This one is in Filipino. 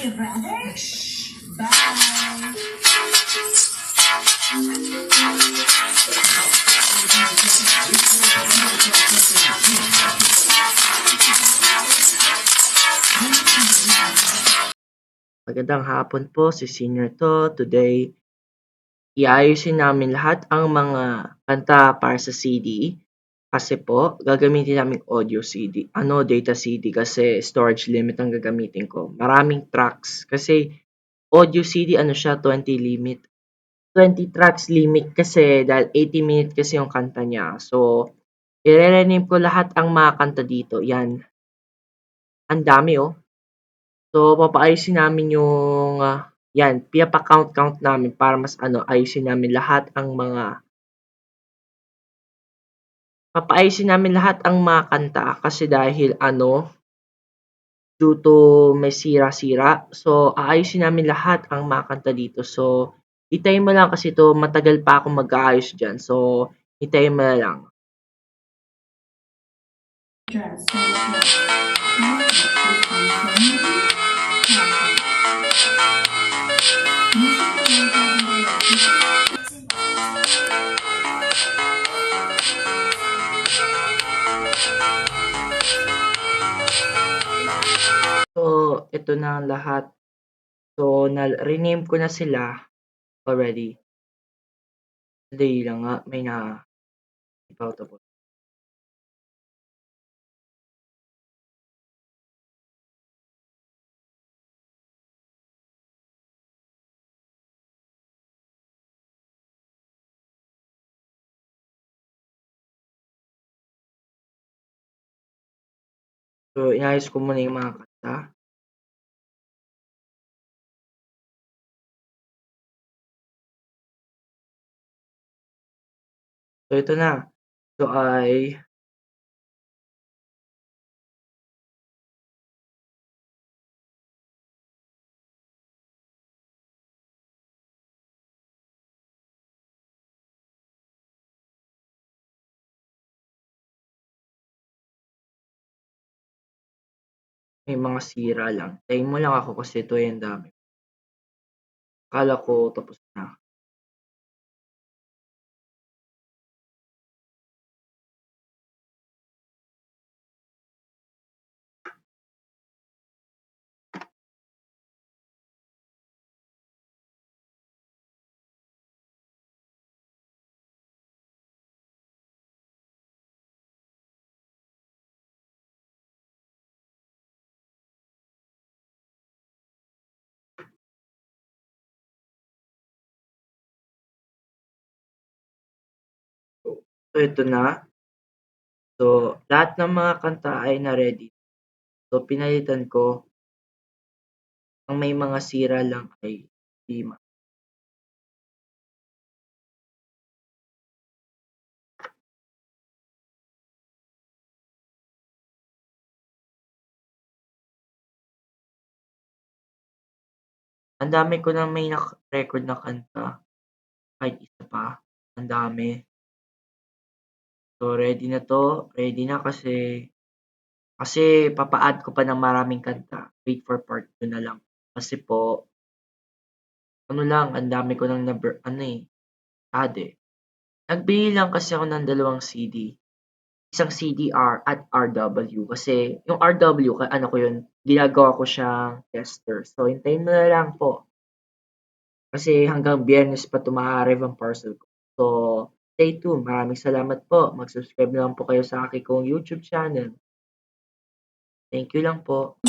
you, brother. Bye. Magandang hapon po, si Senior to. Today, iayusin namin lahat ang mga kanta para sa CD. Kasi po, gagamitin namin audio CD. Data CD kasi storage limit ang gagamitin ko. Maraming tracks. Kasi audio CD, siya, 20 limit. 20 tracks limit kasi dahil 80 minutes kasi yung kanta niya. So, i-rename ko lahat ang mga kanta dito. Yan. Ang dami oh. So, papaayusin namin yung, yan, pinapa-count namin para mas ayusin namin lahat ang mga kanta kasi dahil due to may sira-sira. So, aayusin namin lahat ang mga kanta dito. So, hintayin mo lang kasi to matagal pa akong mag-aayos dyan. So, hintayin mo na lang. So, ito na ang lahat. So, rename ko na sila already. Hindi lang nga, may ipaw tapos. So, inayos ko muna yung mga kanta. So, ito na. So, may mga sira lang. Tayin mo lang ako kasi ito yung dami. Akala ko tapos na. So, ito na. So, lahat ng mga kanta ay na-ready. So, pinalitan ko. Ang may mga sira lang ay lima. Ang dami ko na may record na kanta. Kahit isa pa. Ang dami. So, ready na to. Ready na kasi papa-add ko pa ng maraming kanta. Wait for part 2 na lang. Kasi po, ang dami ko nang add eh. Nagbili lang kasi ako ng dalawang CD. Isang CDR at RW. Kasi yung RW, ko yun, ginagawa ko siyang tester. So, hintayin mo na lang po. Kasi hanggang Biyernes pa tumaarev ang parcel ko. So, stay tuned. Maraming salamat po. Mag-subscribe na lang po kayo sa aking YouTube channel. Thank you lang po.